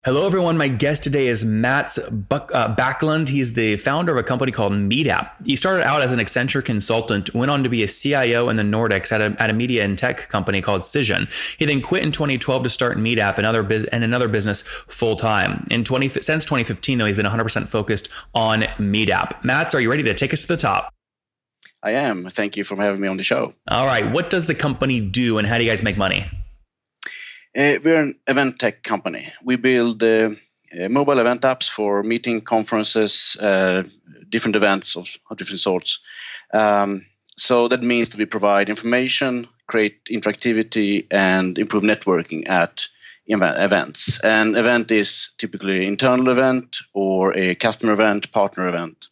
Hello, everyone. My guest today is Mats Backlund. He's the founder of a company called MeetApp. He started out as an Accenture consultant, went on to be a CIO in the Nordics at a media and tech company called Cision. He then quit in 2012 to start MeetApp and another business full time. Since 2015, though, he's been 100% focused on MeetApp. Mats, are you ready to take us to the top? I am. Thank you for having me on the show. All right. What does the company do, and how do you guys make money? We're an event tech company. We build mobile event apps for meeting, conferences, different events of different sorts. So that means that we provide information, create interactivity, and improve networking at events. An event is typically an internal event or a customer event, partner event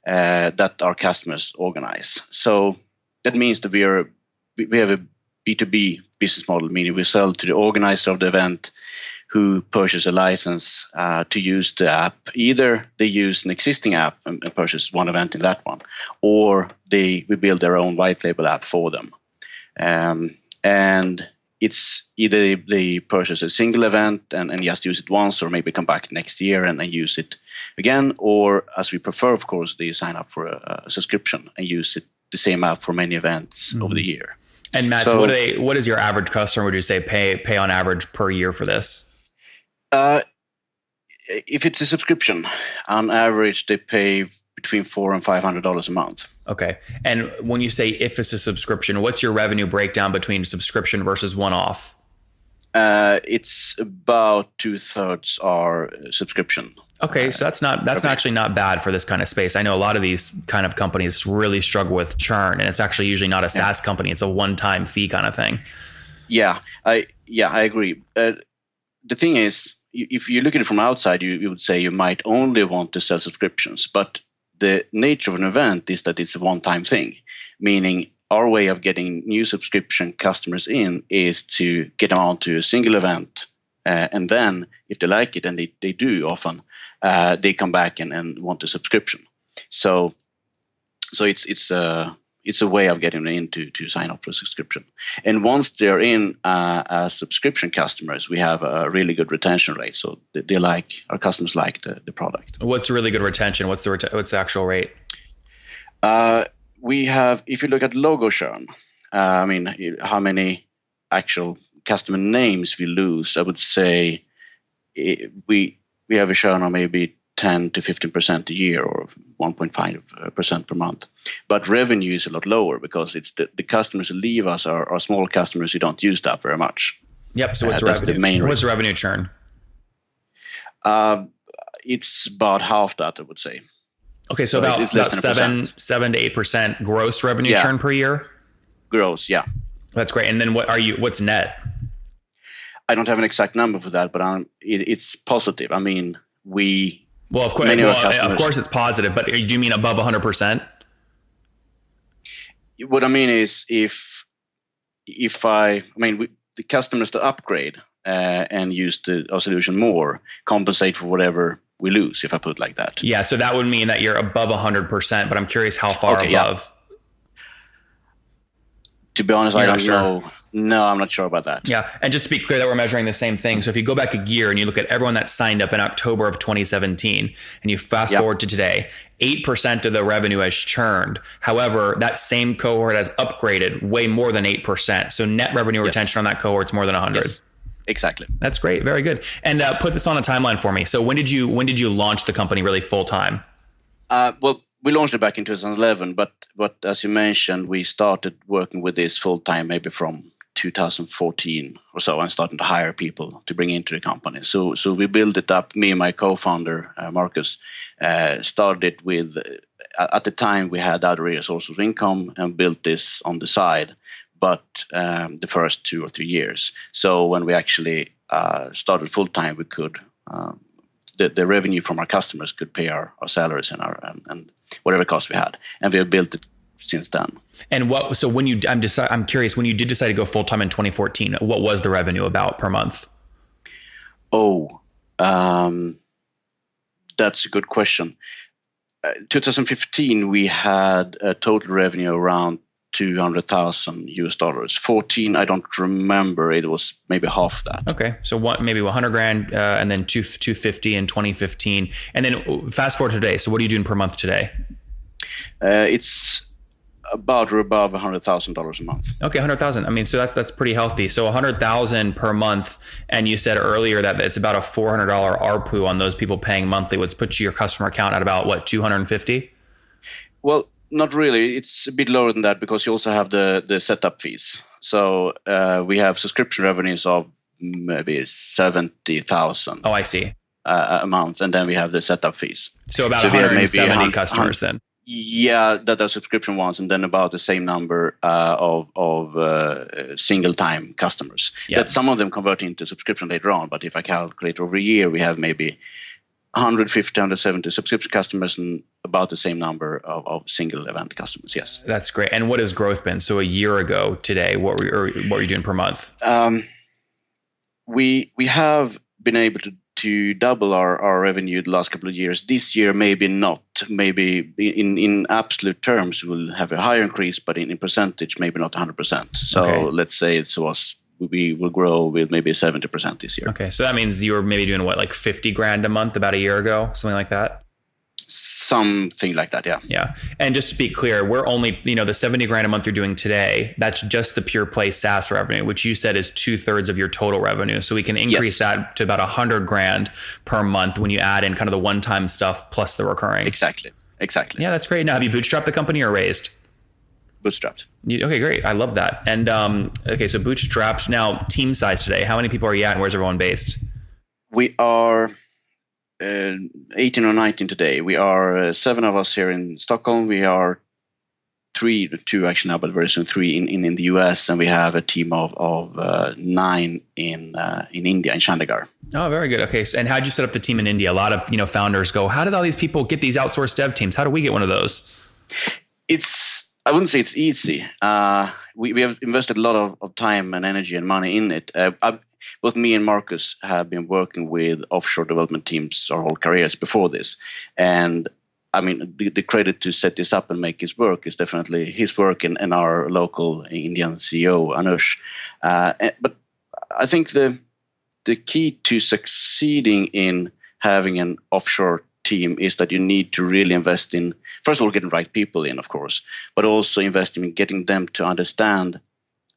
that our customers organize. So that means that we have a B2B business model, meaning we sell to the organizer of the event who purchases a license to use the app. Either they use an existing app and purchase one event in that one, or we build their own white label app for them. And it's either they purchase a single event and just use it once, or maybe come back next year and use it again, or as we prefer, of course, they sign up for a subscription and use the same app for many events over the year. And Mats, what is your average customer, would you say, pay on average per year for this? If it's a subscription, on average, they pay between $400 and $500 a month. Okay. And when you say if it's a subscription, what's your revenue breakdown between subscription versus one-off? It's about 2/3 are subscription. Okay, so that's actually not bad for this kind of space. I know a lot of these kind of companies really struggle with churn, and it's actually usually not a SaaS company; it's a one-time fee kind of thing. Yeah, I agree. The thing is, if you look at it from outside, you would say you might only want to sell subscriptions, but the nature of an event is that it's a one-time thing, meaning our way of getting new subscription customers in is to get them onto a single event, and then if they like it, and they do often, they come back and want a subscription. So it's a way of getting them in to sign up for a subscription. And once they're in as subscription customers, we have a really good retention rate. So our customers like the product. What's really good retention? What's the actual rate? We have, if you look at logo churn, how many actual customer names we lose, I would say we have a churn of maybe 10 to 15% a year, or 1.5% per month. But revenue is a lot lower because it's the customers who leave us are small customers who don't use that very much. Yep. So what's revenue? What's revenue churn? It's about half that, I would say. Okay, so about 7 to 8% gross revenue churn per year. Gross, yeah. That's great. And then what's net? I don't have an exact number for that, but it's positive. I mean, of course it's positive, but do you mean above 100%? What I mean is the customers that upgrade and use our solution more compensate for whatever we lose, if I put it like that. Yeah, so that would mean that you're above 100%, but I'm curious how far above. Yeah. To be honest, I don't know. No, I'm not sure about that. Yeah, and just to be clear that we're measuring the same thing. So if you go back a year and you look at everyone that signed up in October of 2017, and you fast forward to today, 8% of the revenue has churned. However, that same cohort has upgraded way more than 8%. So net revenue retention on that cohort is more than 100. Yes. Exactly. That's great. Very good. And put this on a timeline for me. So when did you launch the company really full time? Well, we launched it back in 2011, but as you mentioned, we started working with this full time maybe from 2014 or so, and starting to hire people to bring into the company. So we built it up. Me and my co-founder Marcus started with. At the time, we had other sources of income and built this on the side. But the first 2 or 3 years. So when we actually started full time, we could the revenue from our customers could pay our salaries and whatever costs we had, and we have built it since then. And I'm curious, when you did decide to go full time in 2014, what was the revenue about per month? That's a good question. 2015, we had a total revenue around $200,000. 14, I don't remember. It was maybe half that. Okay, so maybe 100 grand, and then 250 in 2015, and then fast forward to today. So what are you doing per month today? It's about or above $100,000 a month. Okay, 100,000. I mean, so that's pretty healthy. So 100,000 per month, and you said earlier that it's about a $400 ARPU on those people paying monthly, which puts your customer count at about what, 250? Well, not really. It's a bit lower than that because you also have the setup fees. So we have subscription revenues of maybe 70,000. Oh, I see. A month, and then we have the setup fees. So about 170 customers then. Yeah, that are subscription ones, and then about the same number of single-time customers. Yeah. That some of them convert into subscription later on, but if I calculate over a year, we have maybe 150, 170 subscription customers and about the same number of single event customers. Yes, that's great. And what has growth been? So a year ago today, what were you doing per month? We have been able to double our revenue the last couple of years. This year, maybe not. Maybe in absolute terms, we'll have a higher increase, but in percentage, maybe not 100%. So let's say we will grow with maybe 70% this year. Okay, so that means you were maybe doing what, like 50 grand a month about a year ago, something like that? Something like that, yeah. Yeah. And just to be clear, we're only, the 70 grand a month you're doing today, that's just the pure play SaaS revenue, which you said is 2/3 of your total revenue. So we can increase that to about 100 grand per month when you add in kind of the one-time stuff plus the recurring. Exactly. Yeah, that's great. Now, have you bootstrapped the company or raised? Bootstrapped. Okay, great. I love that. And okay, so bootstrapped. Now, team size today, how many people are you at and where's everyone based? We are 18 or 19 today. We are 7 of us here in Stockholm. We are two actually now, but very soon 3 in the US, and we have a team of 9 in India, in Chandigarh. Oh, very good. Okay, so, and how'd you set up the team in India? A lot of founders go, how did all these people get these outsourced dev teams? How do we get one of those? I wouldn't say it's easy. We have invested a lot of time and energy and money in it. Both me and Marcus have been working with offshore development teams our whole careers before this. And I mean, the credit to set this up and make this work is definitely his work and our local Indian CEO, Anush. But I think the key to succeeding in having an offshore team is that you need to really invest in, first of all, getting the right people in, of course, but also invest in getting them to understand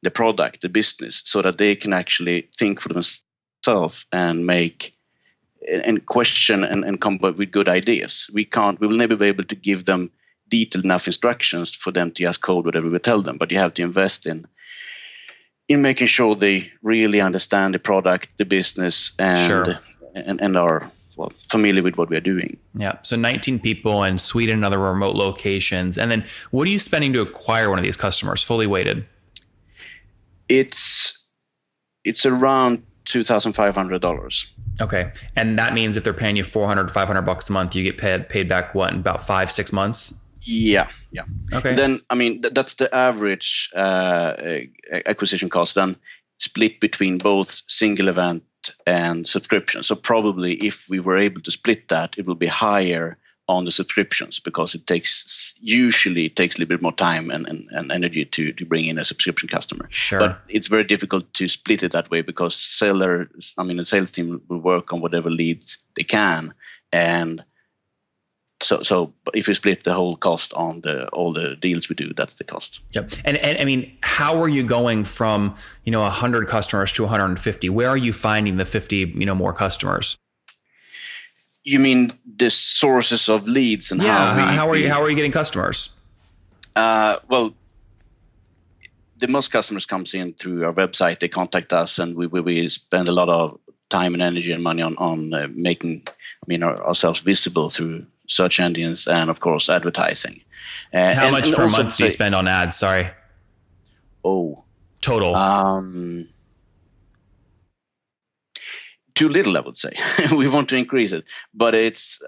the product, the business, so that they can actually think for themselves and make and question and come up with good ideas. We will never be able to give them detailed enough instructions for them to just code whatever we tell them, but you have to invest in making sure they really understand the product, the business, and are familiar with what we are doing. Yeah. So 19 people in Sweden and other remote locations. And then what are you spending to acquire one of these customers fully weighted? It's around $2,500. Okay. And that means if they're paying you $400, $500 a month, you get paid back what, in about 5-6 months? Yeah. Okay. Then, I mean, that's the average acquisition cost, then split between both single event and subscription. So probably if we were able to split that, it will be higher on the subscriptions because usually it takes a little bit more time and energy to bring in a subscription customer. Sure. But it's very difficult to split it that way because the sales team will work on whatever leads they can. And so if we split the whole cost on all the deals we do, that's the cost. Yep. And I mean, how are you going from 100 customers to 150? Where are you finding the 50 more customers? You mean the sources of leads and how are you getting customers? Well, the most customers comes in through our website. They contact us, and we spend a lot of time and energy and money on making ourselves visible through search engines and of course advertising. How much per month do you spend on ads? Sorry. Total. Too little, I would say. We want to increase it, but it's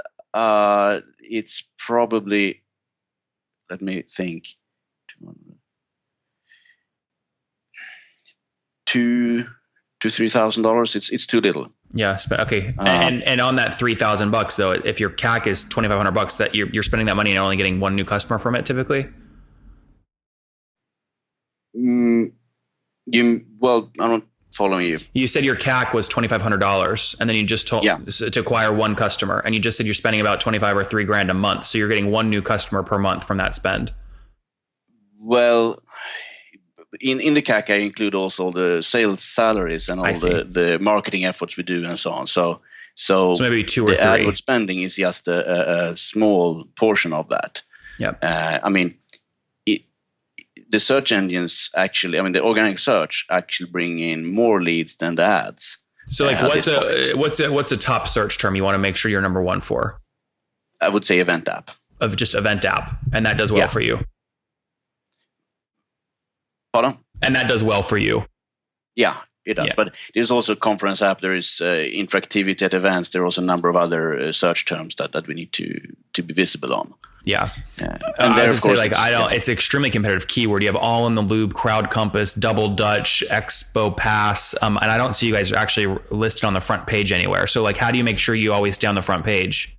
probably, let me think, $2,000 to $3,000. It's too little. Yeah. Okay. And on that $3,000 though, if your CAC is $2,500, that you're spending that money and only getting one new customer from it typically. Well, I'm not following you. You said your CAC was $2,500, and then you just told to acquire one customer, and you just said you're spending about 25 or $3,000 a month. So you're getting one new customer per month from that spend. Well, in the CAC, I include also the sales salaries and all the marketing efforts we do and so on. So maybe 2 or 3. The AdWords spending is just a small portion of that. Yep. I mean, the search engines actually, I mean, the organic search actually bring in more leads than the ads. So like what's a top search term you want to make sure you're number one for? I would say event app. Of just event app. And that does well for you. Pardon? And that does well for you. Yeah, it does. Yeah. But there's also conference app. There is interactivity at events. There are also a number of other search terms that we need to be visible on. Yeah. And I was going to say, like, it's extremely competitive keyword. You have All in the Loop, Crowd Compass, Double Dutch, Expo Pass. And I don't see you guys actually listed on the front page anywhere. So like, how do you make sure you always stay on the front page?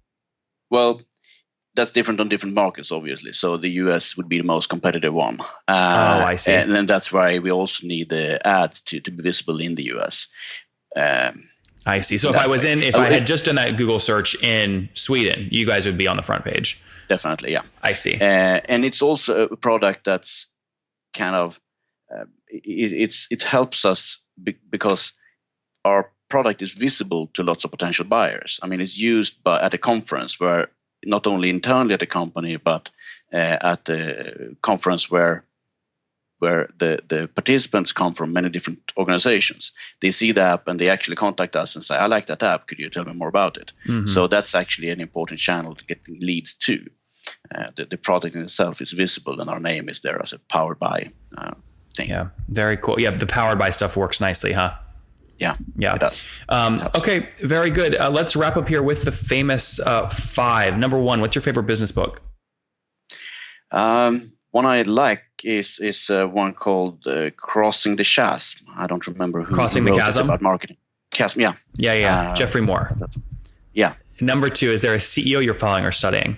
Well, that's different on different markets, obviously. So the US would be the most competitive one. I see. And then that's why we also need the ads to be visible in the US. I see. So if I had just done that Google search in Sweden, you guys would be on the front page. Definitely, yeah. I see. And it's also a product that's kind of, it helps us because our product is visible to lots of potential buyers. I mean, it's used at a conference where not only internally at the company, but at the conference where the participants come from many different organizations. They see the app and they actually contact us and say, I like that app. Could you tell me more about it? Mm-hmm. So that's actually an important channel to get leads to. The product in itself is visible and our name is there as a powered by thing. Yeah, very cool. Yeah, the powered by stuff works nicely, huh? Yeah, it does. Okay, very good. Let's wrap up here with the famous 5. Number 1, what's your favorite business book? One I like is one called Crossing the Chasm. I don't remember who Crossing the Chasm about marketing. Chasm, yeah. Yeah. Jeffrey Moore. Yeah. Number 2, is there a CEO you're following or studying?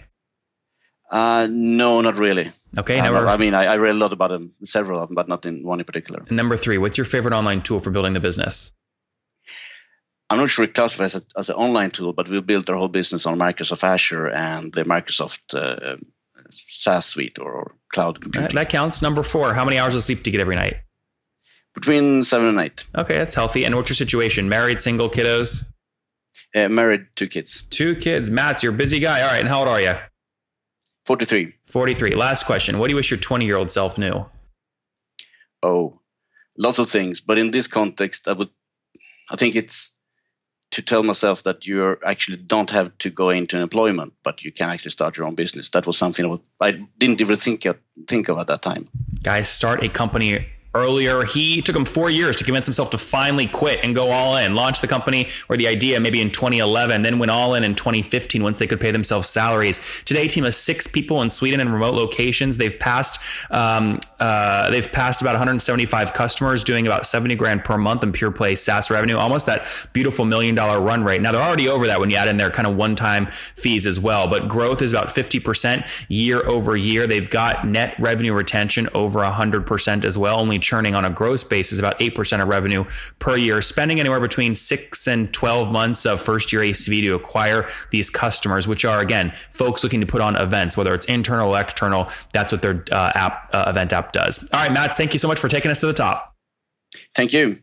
No, not really. Okay. I mean, I read a lot about them, several of them, but not in one in particular. And number 3, what's your favorite online tool for building the business? I'm not sure it classifies as an online tool, but we built our whole business on Microsoft Azure and the Microsoft SaaS suite or cloud computing. That counts. Number 4, how many hours of sleep do you get every night? Between 7 and 8. Okay, that's healthy. And what's your situation? Married, single, kiddos? Married, 2 kids. 2 kids. Matt, you're a busy guy. All right, and how old are you? 43. 43. Last question. What do you wish your 20-year-old self knew? Oh, lots of things. But in this context, I think it's to tell myself that you actually don't have to go into employment, but you can actually start your own business. That was something I didn't even think of at that time. Guys, start a company earlier. He took him 4 years to convince himself to finally quit and go all in, launch the company or the idea maybe in 2011, then went all in 2015 once they could pay themselves salaries. Today, a team of 6 people in Sweden in remote locations. They've passed about 175 customers, doing about 70 grand per month in pure play SaaS revenue, almost that beautiful $1 million run rate. Now they're already over that when you add in their kind of one-time fees as well, but growth is about 50% year over year. They've got net revenue retention over 100% as well, only churning on a gross basis about 8% of revenue per year, spending anywhere between 6 and 12 months of first year ACV to acquire these customers, which are, again, folks looking to put on events, whether it's internal or external. That's what their event app does. All right, Matt, thank you so much for taking us to the top. Thank you.